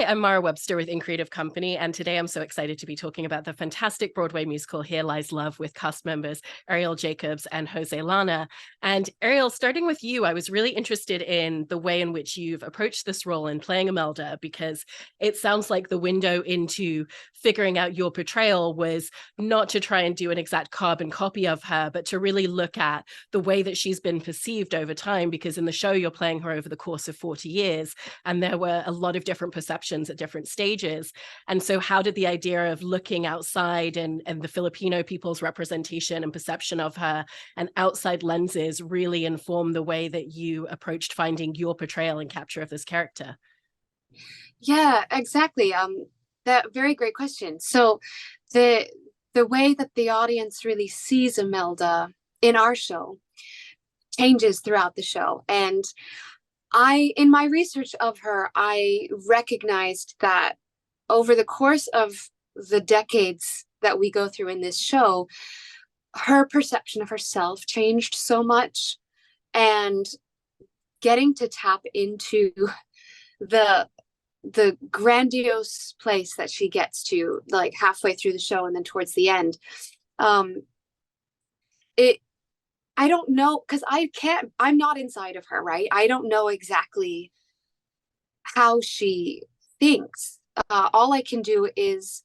Hi, I'm Mara Webster with In Creative Company, and today I'm so excited to be talking about the fantastic Broadway musical Here Lies Love with cast members Arielle Jacobs and Jose Llana. And Arielle, starting with you, I was really interested in the way in which you've approached this role in playing Imelda, because it sounds like the window into figuring out your portrayal was not to try and do an exact carbon copy of her, but to really look at the way that she's been perceived over time, because in the show you're playing her over the course of 40 years, and there were a lot of different perceptions at different stages. And so how did the idea of looking outside and the Filipino people's representation and perception of her and outside lenses really inform the way that you approached finding your portrayal and capture of this character? Yeah, exactly. That very great question. So the way that the audience really sees Imelda in our show changes throughout the show. And in my research of her, I recognized that over the course of the decades that we go through in this show, her perception of herself changed so much. And getting to tap into the grandiose place that she gets to, like halfway through the show and then towards the end, it I don't know, because I'm not inside of her, right? I don't know exactly how she thinks. All I can do is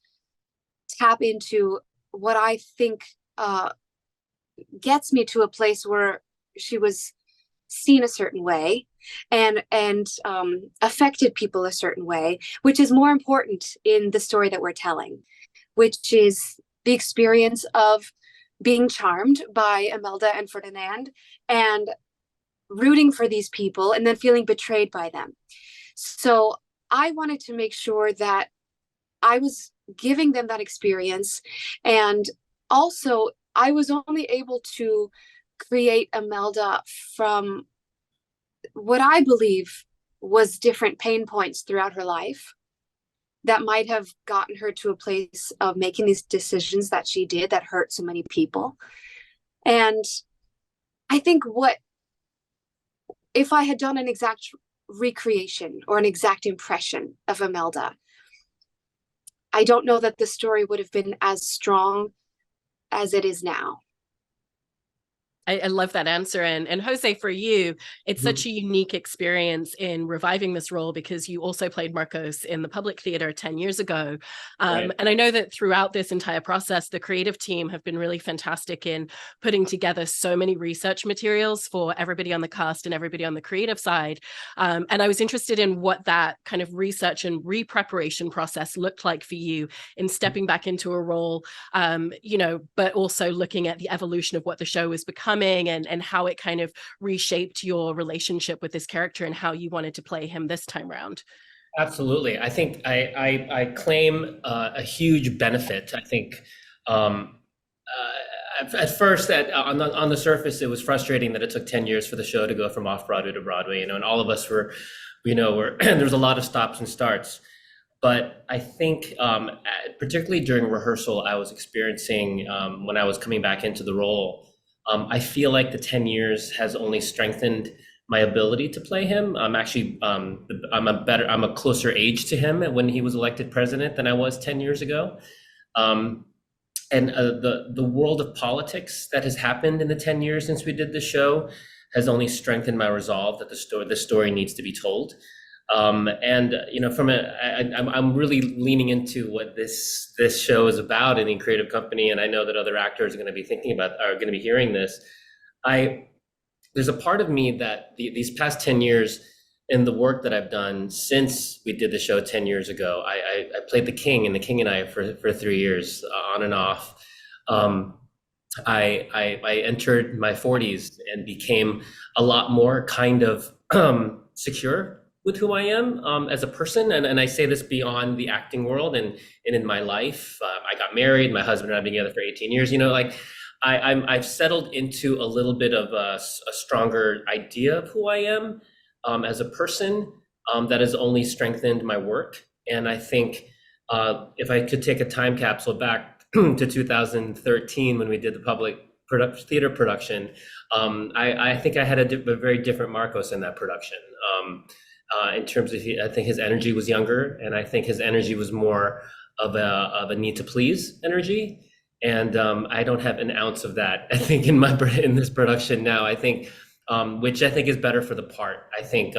tap into what I think gets me to a place where she was seen a certain way and affected people a certain way, which is more important in the story that we're telling, which is the experience of being charmed by Imelda and Ferdinand and rooting for these people and then feeling betrayed by them. So I wanted to make sure that I was giving them that experience. And also, I was only able to create Imelda from what I believe was different pain points throughout her life that might have gotten her to a place of making these decisions that she did that hurt so many people. And I think if I had done an exact recreation or an exact impression of Imelda, I don't know that the story would have been as strong as it is now. I love that answer. And Jose, for you, it's such a unique experience in reviving this role because you also played Marcos in the public theater 10 years ago. Right. And I know that throughout this entire process, the creative team have been really fantastic in putting together so many research materials for everybody on the cast and everybody on the creative side. And I was interested in what that kind of research and re-preparation process looked like for you in stepping back into a role, but also looking at the evolution of what the show was becoming and how it kind of reshaped your relationship with this character and how you wanted to play him this time around. Absolutely. I think I claim a huge benefit. I think at first, on the surface, it was frustrating that it took 10 years for the show to go from off Broadway to Broadway. And all of us were there was a lot of stops and starts. But I think, particularly during rehearsal, I was experiencing when I was coming back into the role. I feel like the 10 years has only strengthened my ability to play him. I'm actually, I'm a closer age to him when he was elected president than I was 10 years ago. And the world of politics that has happened in the 10 years since we did the show has only strengthened my resolve that the story needs to be told. I'm really leaning into what this show is about in the creative company, and I know that other actors are going to be hearing this. There's a part of me that these past 10 years in the work that I've done since we did the show 10 years ago, I played the King and the King and I for 3 years on and off. I entered my 40s and became a lot more kind of secure with who I am as a person. And I say this beyond the acting world and in my life. I got married, my husband and I have been together for 18 years. I've settled into a little bit of a stronger idea of who I am as a person that has only strengthened my work. And I think if I could take a time capsule back to 2013 when we did the public theater production, I think I had a very different Marcos in that production. in terms of, I think his energy was younger, and I think his energy was more of a need to please energy. And I don't have an ounce of that, I think, in this production now. I think, which I think is better for the part. I think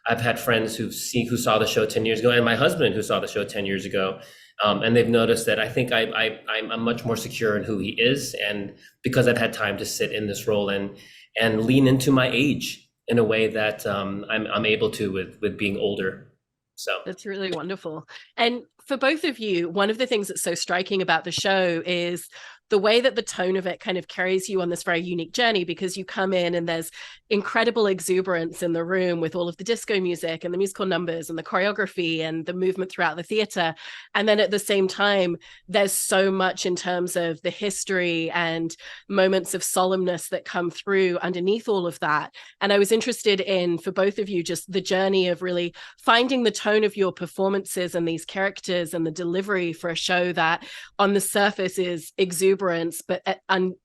I've had friends who saw the show 10 years ago, and my husband who saw the show 10 years ago, and they've noticed that I think I'm much more secure in who he is, and because I've had time to sit in this role and lean into my age in a way that I'm able to with being older. So that's really wonderful. And for both of you, one of the things that's so striking about the show is the way that the tone of it kind of carries you on this very unique journey, because you come in and there's incredible exuberance in the room with all of the disco music and the musical numbers and the choreography and the movement throughout the theater. And then at the same time, there's so much in terms of the history and moments of solemnness that come through underneath all of that. And I was interested in, for both of you, just the journey of really finding the tone of your performances and these characters and the delivery for a show that on the surface is exuberant, but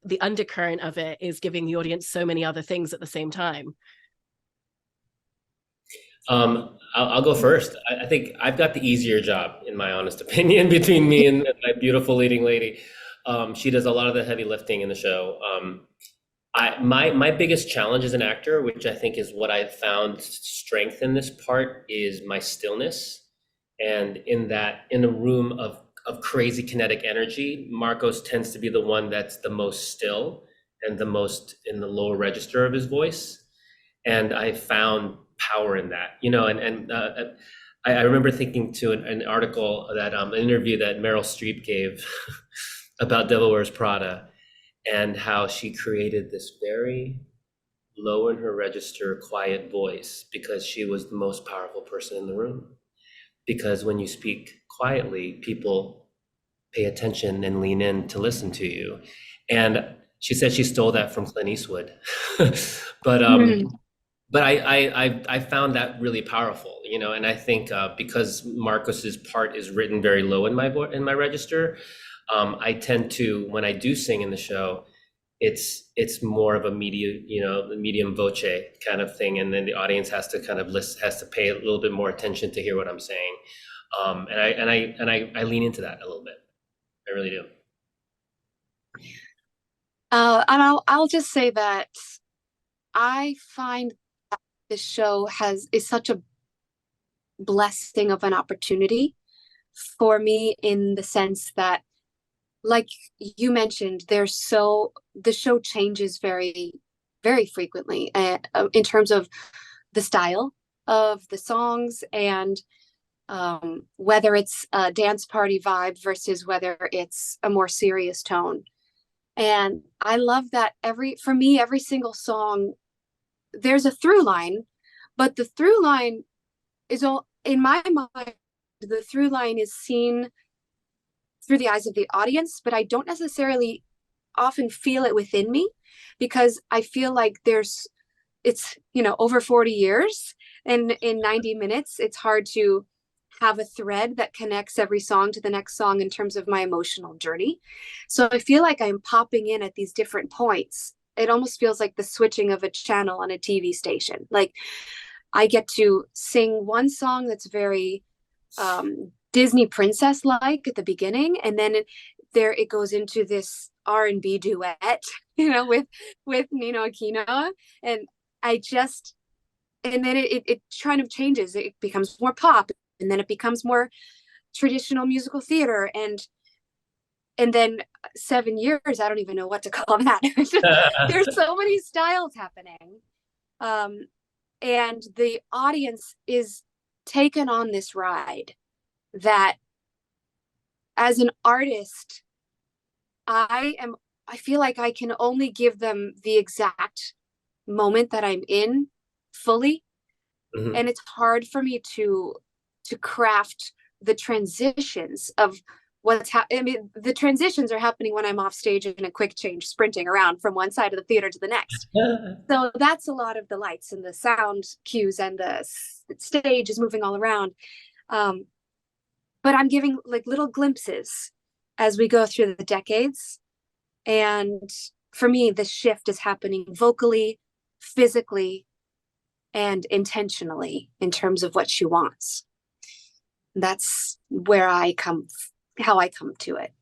the undercurrent of it is giving the audience so many other things at the same time. I'll go first. I think I've got the easier job, in my honest opinion, between me and my beautiful leading lady. She does a lot of the heavy lifting in the show. My biggest challenge as an actor, which I think is what I've found strength in this part, is my stillness. And in a room of crazy kinetic energy, Marcos tends to be the one that's the most still and the most in the lower register of his voice. And I found power in that, and I remember thinking to an article that an interview that Meryl Streep gave about Devil Wears Prada, and how she created this very low in her register, quiet voice, because she was the most powerful person in the room. Because when you speak quietly, people pay attention and lean in to listen to you. And she said she stole that from Clint Eastwood. But I found that really powerful, and I think because Marcos's part is written very low in my register, I tend to, when I do sing in the show, it's more of a medium voce kind of thing, and then the audience has to kind of has to pay a little bit more attention to hear what I'm saying, and I lean into that a little bit. I really do. And I'll just say that I find that this show is such a blessing of an opportunity for me, in the sense that, like you mentioned, the show changes very, very frequently in terms of the style of the songs, and whether it's a dance party vibe versus whether it's a more serious tone. And I love that for me, every single song, there's a through line, but the through line is all, in my mind, the through line is seen through the eyes of the audience, but I don't necessarily often feel it within me, because I feel like it's over 40 years, and in 90 minutes, it's hard to have a thread that connects every song to the next song in terms of my emotional journey. So I feel like I'm popping in at these different points. It almost feels like the switching of a channel on a TV station. Like, I get to sing one song that's very Disney princess like at the beginning, and then it goes into this R&B duet, with Nino Aquino, and then it kind of changes. It becomes more pop, and then it becomes more traditional musical theater, and then 7 years, I don't even know what to call that. There's so many styles happening, and the audience is taken on this ride that, as an artist, I feel like I can only give them the exact moment that I'm in fully. Mm-hmm. And it's hard for me to craft the transitions of what's happening. I mean, the transitions are happening when I'm off stage in a quick change, sprinting around from one side of the theater to the next. So that's a lot of the lights and the sound cues, and the stage is moving all around. But I'm giving like little glimpses as we go through the decades. And for me, the shift is happening vocally, physically, and intentionally in terms of what she wants. That's where how I come to it.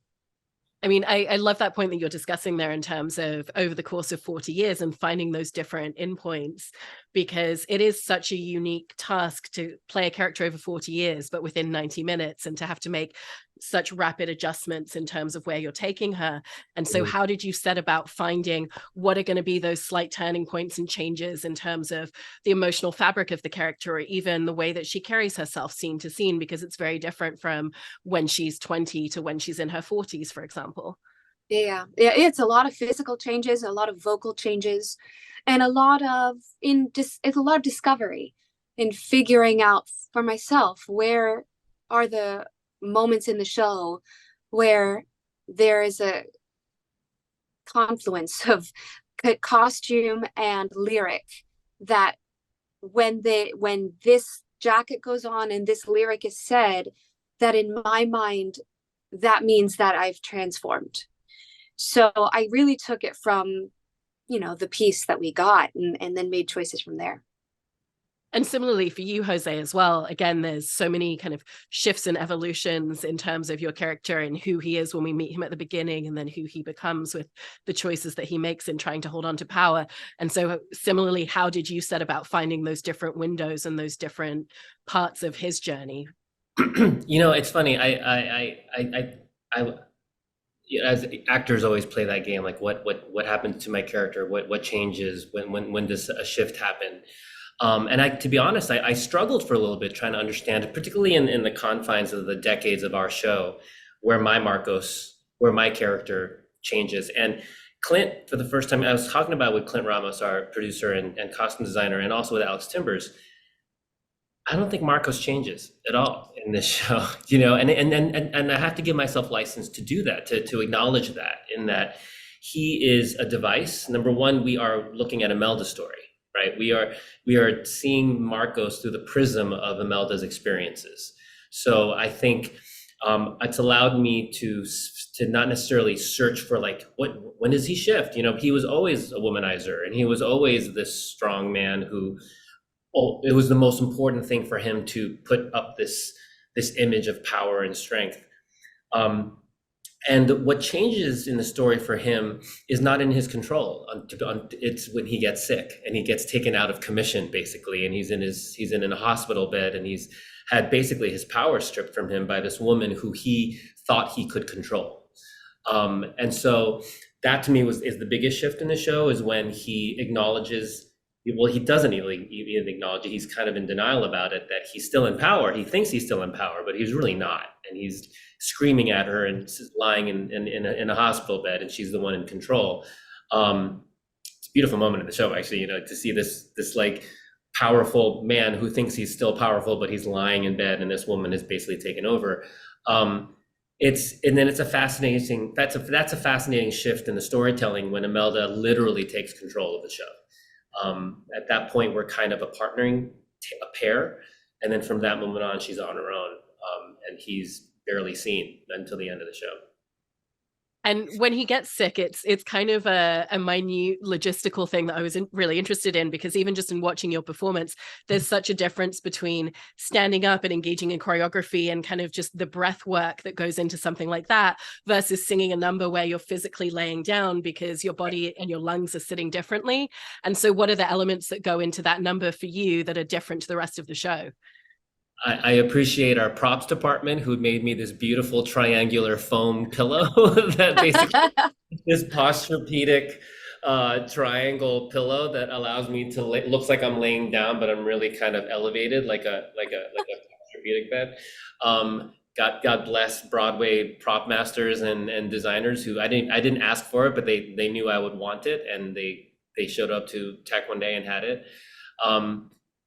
I mean, I love that point that you're discussing there in terms of over the course of 40 years and finding those different endpoints, because it is such a unique task to play a character over 40 years, but within 90 minutes, and to have to make such rapid adjustments in terms of where you're taking her. And so how did you set about finding what are going to be those slight turning points and changes in terms of the emotional fabric of the character, or even the way that she carries herself scene to scene, because it's very different from when she's 20 to when she's in her 40s, for example? Yeah, it's a lot of physical changes, a lot of vocal changes, and a lot of it's a lot of discovery in figuring out for myself where are the moments in the show where there is a confluence of costume and lyric, that when this jacket goes on and this lyric is said, that in my mind that means that I've transformed. So I really took it from, the piece that we got, and then made choices from there. And similarly for you, Jose, as well, again, there's so many kind of shifts and evolutions in terms of your character and who he is when we meet him at the beginning, and then who he becomes with the choices that he makes in trying to hold on to power. And so similarly, how did you set about finding those different windows and those different parts of his journey? It's funny. As actors always play that game, like what happens to my character, what changes, when does a shift happen? And to be honest, I struggled for a little bit trying to understand, particularly in the confines of the decades of our show, where my character changes. And Clint, for the first time, I was talking about with Clint Ramos, our producer and costume designer, and also with Alex Timbers. I don't think Marcos changes at all in this show, and I have to give myself license to do that, to acknowledge that, in that he is a device. Number one, we are looking at Imelda's story, right? We are seeing Marcos through the prism of Imelda's experiences. So I think it's allowed me to not necessarily search for when does he shift? He was always a womanizer, and he was always this strong man who, it was the most important thing for him to put up this image of power and strength. And what changes in the story for him is not in his control. It's when he gets sick and he gets taken out of commission, basically, and he's in a hospital bed, and he's had basically his power stripped from him by this woman who he thought he could control. And so that to me is the biggest shift in the show, is when he acknowledges. Well, he doesn't even acknowledge it. He's kind of in denial about it, that he's still in power. He thinks he's still in power, but he's really not. And he's screaming at her and lying in a hospital bed, and she's the one in control. It's a beautiful moment in the show, actually, to see this powerful man who thinks he's still powerful, but he's lying in bed, and this woman is basically taken over. That's a fascinating shift in the storytelling, when Imelda literally takes control of the show. At that point, we're kind of a pair, and then from that moment on, she's on her own, and he's barely seen until the end of the show. And when he gets sick, it's kind of a minute logistical thing that I was really interested in, because even just in watching your performance, there's such a difference between standing up and engaging in choreography and kind of just the breath work that goes into something like that, versus singing a number where you're physically laying down because your body and your lungs are sitting differently. And so what are the elements that go into that number for you that are different to the rest of the show? I appreciate our props department, who made me this beautiful triangular foam pillow that basically this posturepedic triangle pillow that allows me to looks like I'm laying down, but I'm really kind of elevated, like a posturepedic bed. God bless Broadway prop masters and designers who I didn't ask for it, but they knew I would want it, and they showed up to tech one day and had it.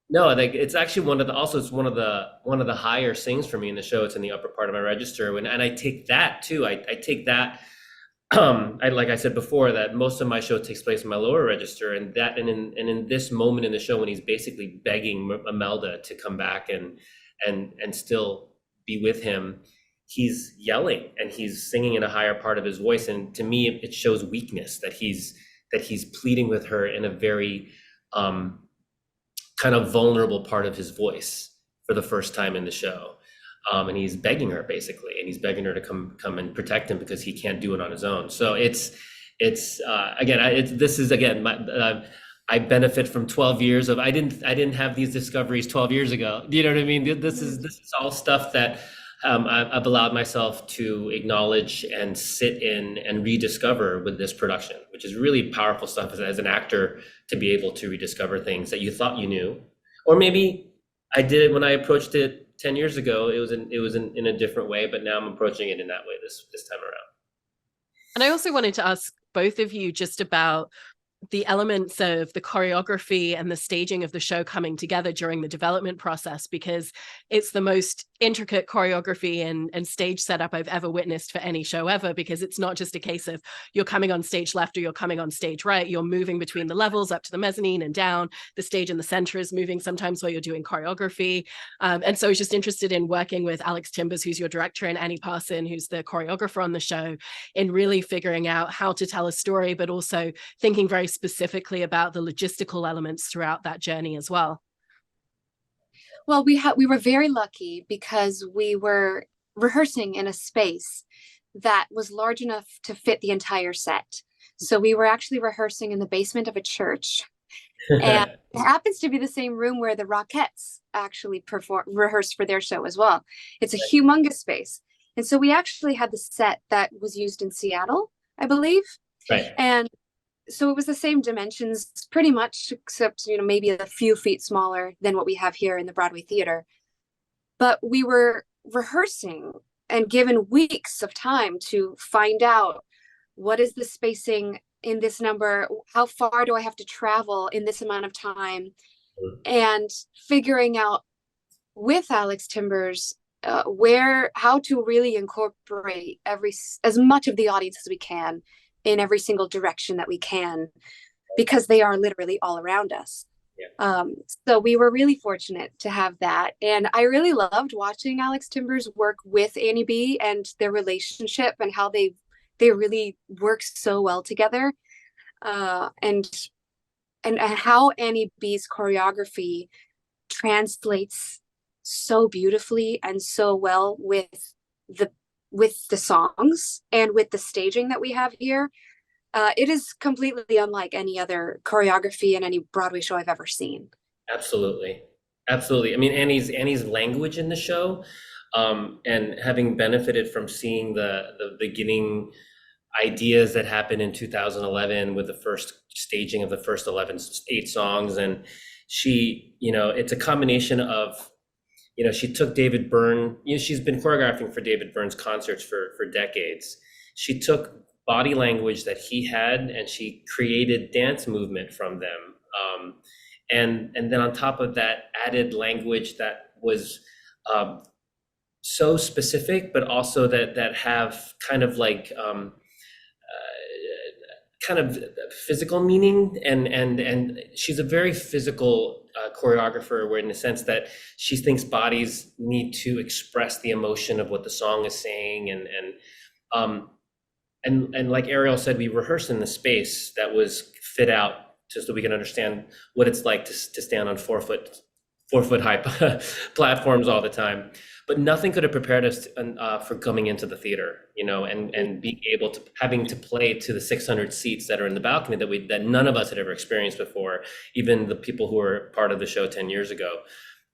No, it's actually one of the higher sings for me in the show. It's in the upper part of my register, and I take that too. I take that. Like I said before, that most of my show takes place in my lower register, and in this moment in the show, when he's basically begging Imelda to come back and still be with him, he's yelling and he's singing in a higher part of his voice, and to me, it shows weakness, that he's pleading with her in a very kind of vulnerable part of his voice for the first time in the show. And he's begging her basically, and he's begging her to come and protect him because he can't do it on his own. So it's again, this is again, I benefit from 12 years of, I didn't have these discoveries 12 years ago. Do you know what I mean? This is all stuff that I've allowed myself to acknowledge and sit in and rediscover with this production, which is really powerful stuff as an actor, to be able to rediscover things that you thought you knew, or maybe I did it when I approached it 10 years ago. It was in a different way, but now I'm approaching it in that way this time around. And I also wanted to ask both of you just about the elements of the choreography and the staging of the show coming together during the development process, because it's the most intricate choreography and stage setup I've ever witnessed for any show ever, because it's not just a case of you're coming on stage left or you're coming on stage right. You're moving between the levels up to the mezzanine and down. The stage in the center is moving sometimes while you're doing choreography. And so I was just interested in working with Alex Timbers, who's your director, and Annie Parson, who's the choreographer on the show, in really figuring out how to tell a story, but also thinking very specifically about the logistical elements throughout that journey as well. Well, we were very lucky because we were rehearsing in a space that was large enough to fit the entire set. So we were actually rehearsing in the basement of a church. And it happens to be the same room where the Rockettes actually rehearsed for their show as well. It's a humongous space. And so we actually had the set that was used in Seattle, I believe. Right. And so it was the same dimensions pretty much, except, maybe a few feet smaller than what we have here in the Broadway theater. But we were rehearsing and given weeks of time to find out, what is the spacing in this number? How far do I have to travel in this amount of time? And figuring out with Alex Timbers how to really incorporate as much of the audience as we can in every single direction that we can, because they are literally all around us. Yeah. So we were really fortunate to have that. And I really loved watching Alex Timbers work with Annie B and their relationship, and how they really work so well together. And how Annie B's choreography translates so beautifully and so well with the songs and with the staging that we have here. It is completely unlike any other choreography in any Broadway show I've ever seen. Absolutely. I mean, Annie's language in the show, and having benefited from seeing the beginning ideas that happened in 2011 with the first staging of the first 8 songs, and she, it's a combination of, she took David Byrne, she's been choreographing for David Byrne's concerts for decades. She took body language that he had and she created dance movement from them. And then on top of that, added language that was so specific, but also that have kind of like kind of physical meaning, and she's a very physical choreographer, where in the sense that she thinks bodies need to express the emotion of what the song is saying, and like Arielle said, we rehearsed in the space that was fit out just so we can understand what it's like to stand on 4 foot high platforms all the time. But nothing could have prepared us for coming into the theater, and being able to having to play to the 600 seats that are in the balcony that none of us had ever experienced before, even the people who were part of the show 10 years ago.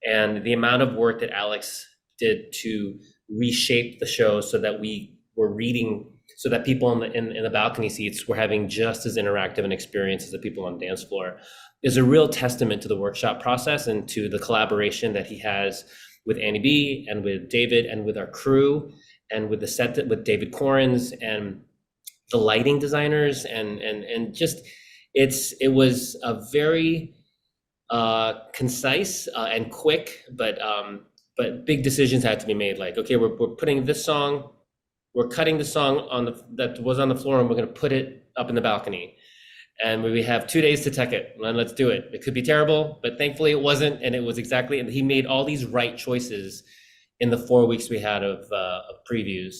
And the amount of work that Alex did to reshape the show so that we were reading, so that people in the balcony seats were having just as interactive an experience as the people on the dance floor, is a real testament to the workshop process and to the collaboration that he has with Annie B and with David and with our crew and with the set with David Corrins and the lighting designers and just it was a very concise and quick, but big decisions had to be made. Like, okay, we're putting this song, we're cutting the song that was on the floor, and we're going to put it up in the balcony. And we have 2 days to tech it, and let's do it. It could be terrible, but thankfully it wasn't, and it was exactly. And he made all these right choices in the 4 weeks we had of previews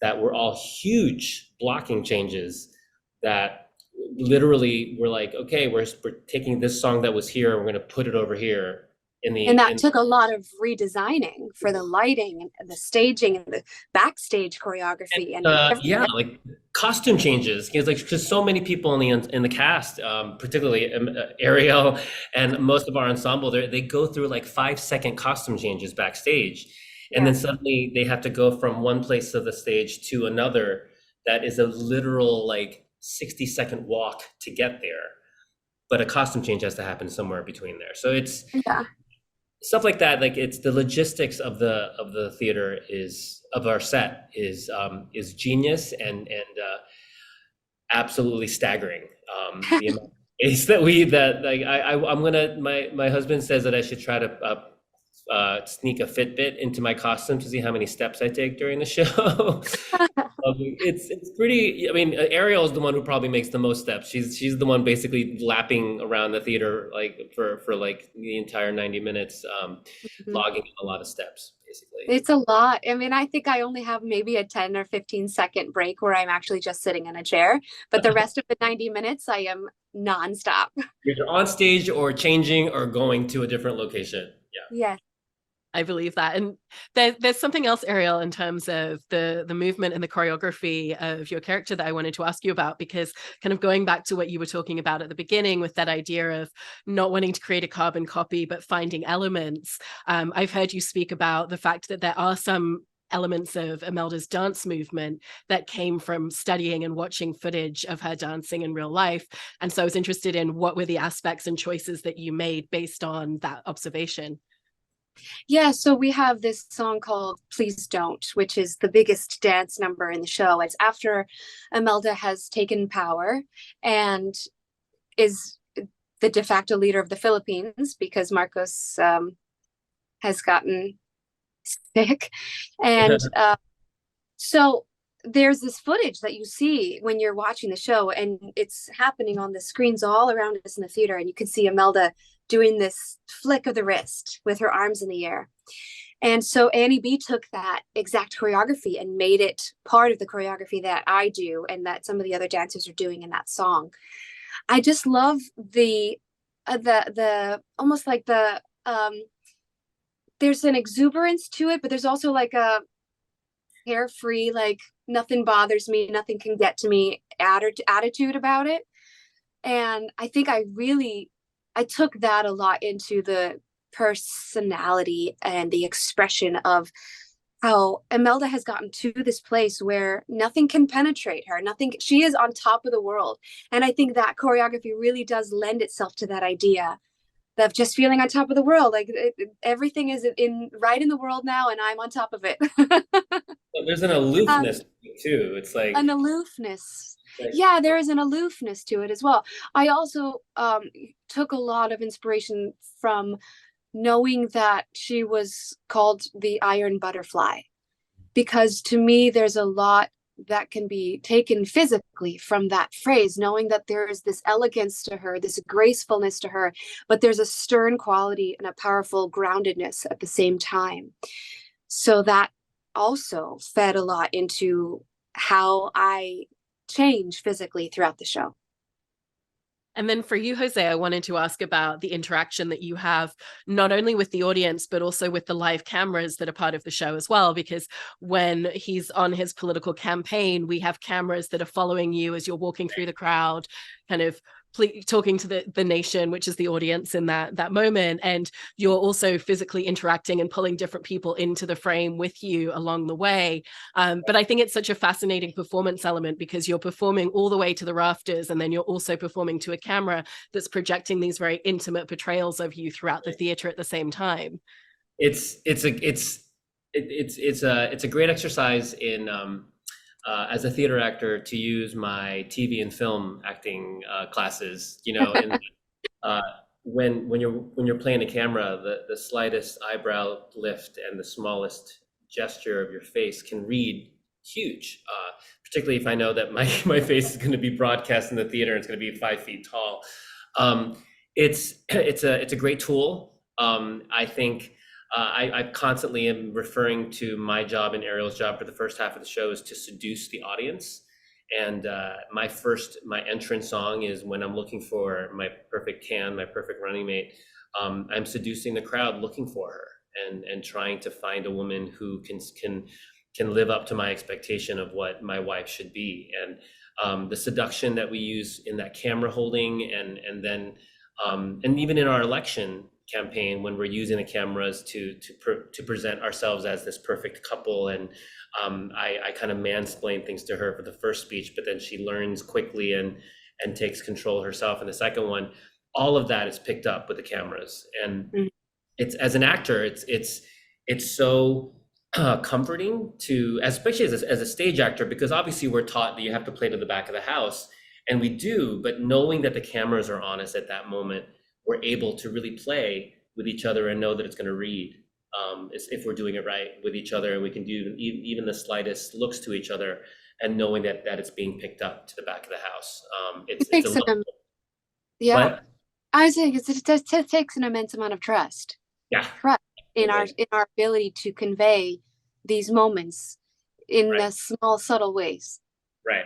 that were all huge blocking changes that literally we're like, okay, we're taking this song that was here, we're going to put it over here and that took a lot of redesigning for the lighting and the staging and the backstage choreography and yeah, like costume changes, because so many people in the cast, particularly Arielle and most of our ensemble, they go through like 5-second costume changes backstage, and then suddenly they have to go from one place of the stage to another. That is a literal like 60-second walk to get there, but a costume change has to happen somewhere between there. So it's stuff like that. Like, it's the logistics of the theater of our set is genius and absolutely staggering. The amount of space my husband says that I should try to sneak a Fitbit into my costume to see how many steps I take during the show. It's pretty. I mean, Arielle is the one who probably makes the most steps. She's the one basically lapping around the theater like for like the entire 90 minutes, logging a lot of steps basically. It's a lot. I mean, I think I only have maybe a 10 or 15-second break where I'm actually just sitting in a chair, but the rest of the 90 minutes I am nonstop. You're on stage or changing or going to a different location. Yes. I believe that. And there's something else, Arielle, in terms of the movement and the choreography of your character that I wanted to ask you about, because kind of going back to what you were talking about at the beginning with that idea of not wanting to create a carbon copy, but finding elements. I've heard you speak about the fact that there are some elements of Imelda's dance movement that came from studying and watching footage of her dancing in real life. And so I was interested in what were the aspects and choices that you made based on that observation. Yeah, so we have this song called Please Don't, which is the biggest dance number in the show. It's after Imelda has taken power and is the de facto leader of the Philippines because Marcos has gotten sick. And so there's this footage that you see when you're watching the show, and it's happening on the screens all around us in the theater, and you can see Imelda doing this flick of the wrist with her arms in the air. And so Annie B took that exact choreography and made it part of the choreography that I do and that some of the other dancers are doing in that song. I just love the almost like the there's an exuberance to it, but there's also like a carefree, like nothing bothers me, nothing can get to me attitude about it. And I think I took that a lot into the personality and the expression of how Imelda has gotten to this place where nothing can penetrate her. She is on top of the world. And I think that choreography really does lend itself to that idea of just feeling on top of the world. Like everything is right in the world now, and I'm on top of it. There's an aloofness too. It's like an aloofness. Yeah, there is an aloofness to it as well. I also took a lot of inspiration from knowing that she was called the Iron Butterfly, because to me, there's a lot that can be taken physically from that phrase, knowing that there is this elegance to her, this gracefulness to her, but there's a stern quality and a powerful groundedness at the same time. So that also fed a lot into how I change physically throughout the show. And then for you, Jose, I wanted to ask about the interaction that you have not only with the audience, but also with the live cameras that are part of the show as well. Because when he's on his political campaign, we have cameras that are following you as you're walking through the crowd, kind of talking to the nation, which is the audience in that moment. And you're also physically interacting and pulling different people into the frame with you along the way. But I think it's such a fascinating performance element because you're performing all the way to the rafters, and then you're also performing to a camera that's projecting these very intimate portrayals of you throughout the theater at the same time. It's a great exercise in as a theater actor to use my TV and film acting classes, and when you're playing a camera, the slightest eyebrow lift and the smallest gesture of your face can read huge, particularly if I know that my face is going to be broadcast in the theater and it's going to be 5 feet tall. It's a great tool. I think I constantly am referring to my job and Arielle's job for the first half of the show is to seduce the audience. And my entrance song is when I'm looking for my perfect my perfect running mate. I'm seducing the crowd, looking for her, and trying to find a woman who can live up to my expectation of what my wife should be. And the seduction that we use in that camera holding, and then and even in our election campaign, when we're using the cameras to present ourselves as this perfect couple. And I kind of mansplain things to her for the first speech, but then she learns quickly and takes control herself in the second one. All of that is picked up with the cameras. And it's, as an actor, it's so comforting to, especially as a stage actor, because obviously we're taught that you have to play to the back of the house, and we do, but knowing that the cameras are on us at that moment, we're able to really play with each other and know that it's going to read, if we're doing it right with each other, and we can do even the slightest looks to each other, and knowing that it's being picked up to the back of the house. It's a little, yeah. what? I was saying it takes an immense amount of trust. Yeah. Trust in our ability to convey these moments in the small, subtle ways. Right.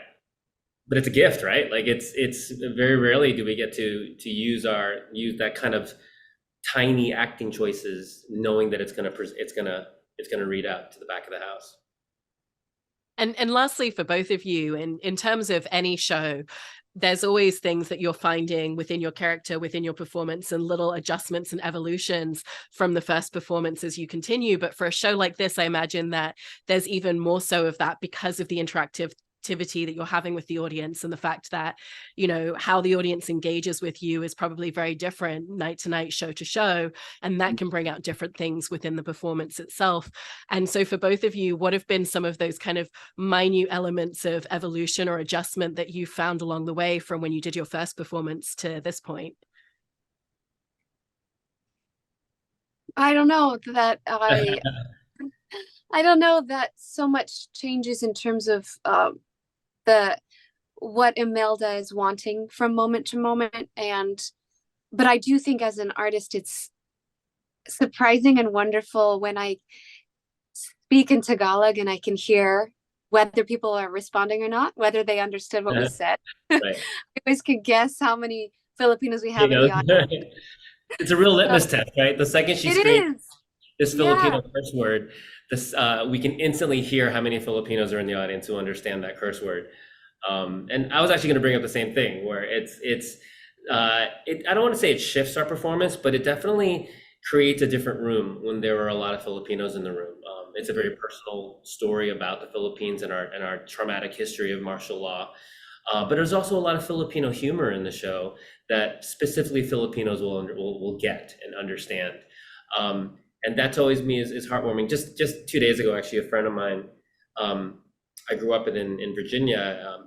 But it's a gift, right? Like it's very rarely do we get to use that kind of tiny acting choices, knowing that it's gonna read out to the back of the house. And lastly, for both of you, in terms of any show, there's always things that you're finding within your character, within your performance, and little adjustments and evolutions from the first performance as you continue. But for a show like this, I imagine that there's even more so of that because of the interactivity that you're having with the audience, and the fact that, you know, how the audience engages with you is probably very different night to night, show to show, and that can bring out different things within the performance itself. And so for both of you, what have been some of those kind of minute elements of evolution or adjustment that you found along the way from when you did your first performance to this point? I don't know that I don't know that so much changes in terms of what Imelda is wanting from moment to moment. But I do think as an artist, it's surprising and wonderful when I speak in Tagalog and I can hear whether people are responding or not, whether they understood what we said. Right. I always could guess how many Filipinos we have in the audience. It's a real litmus test, right? The second she screams this Filipino curse word, we can instantly hear how many Filipinos are in the audience who understand that curse word. And I was actually going to bring up the same thing, where I don't want to say it shifts our performance, but it definitely creates a different room when there are a lot of Filipinos in the room. It's a very personal story about the Philippines and our traumatic history of martial law. But there's also a lot of Filipino humor in the show that specifically Filipinos will get and understand. And that's always is heartwarming. Just 2 days ago, actually, a friend of mine, I grew up in Virginia.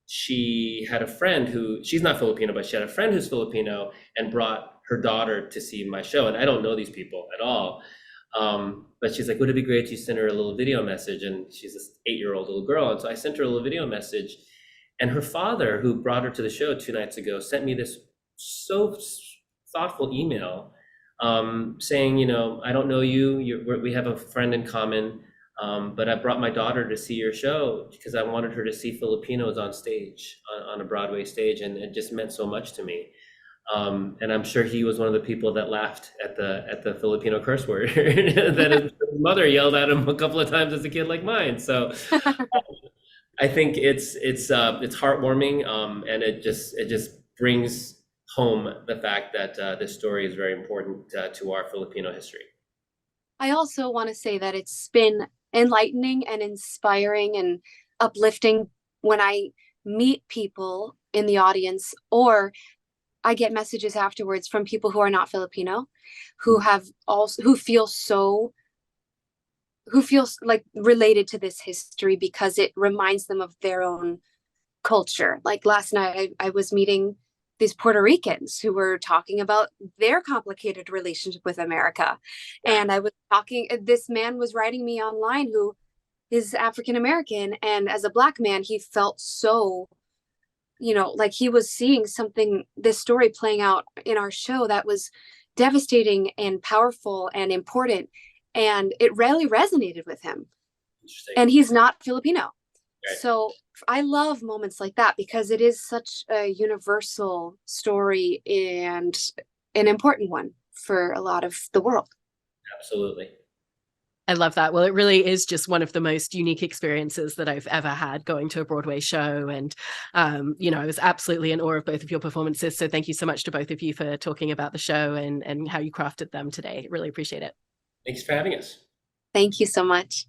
She had a friend she's not Filipino, but she had a friend who's Filipino and brought her daughter to see my show. And I don't know these people at all. But she's like, would it be great if you send her a little video message? And she's this 8-year-old little girl. And so I sent her a little video message. And her father, who brought her to the show 2 nights ago, sent me this so thoughtful email saying, you know, I don't know you. We have a friend in common. But I brought my daughter to see your show because I wanted her to see Filipinos on stage, on a Broadway stage, and it just meant so much to me. And I'm sure he was one of the people that laughed at the Filipino curse word that his mother yelled at him a couple of times as a kid like mine. So I think it's heartwarming, and it just brings home the fact that this story is very important to our Filipino history. I also want to say that it's been enlightening and inspiring and uplifting when I meet people in the audience, or I get messages afterwards from people who are not Filipino, who feel like related to this history because it reminds them of their own culture. Like last night, I was meeting these Puerto Ricans who were talking about their complicated relationship with America. And I was this man was writing me online who is African American. And as a Black man, he felt so, you know, like he was seeing this story playing out in our show that was devastating and powerful and important. And it really resonated with him. And he's not Filipino. So I love moments like that because it is such a universal story and an important one for a lot of the world. Absolutely. I love that. Well, it really is just one of the most unique experiences that I've ever had going to a Broadway show. And, I was absolutely in awe of both of your performances. So thank you so much to both of you for talking about the show and how you crafted them today. Really appreciate it. Thanks for having us. Thank you so much.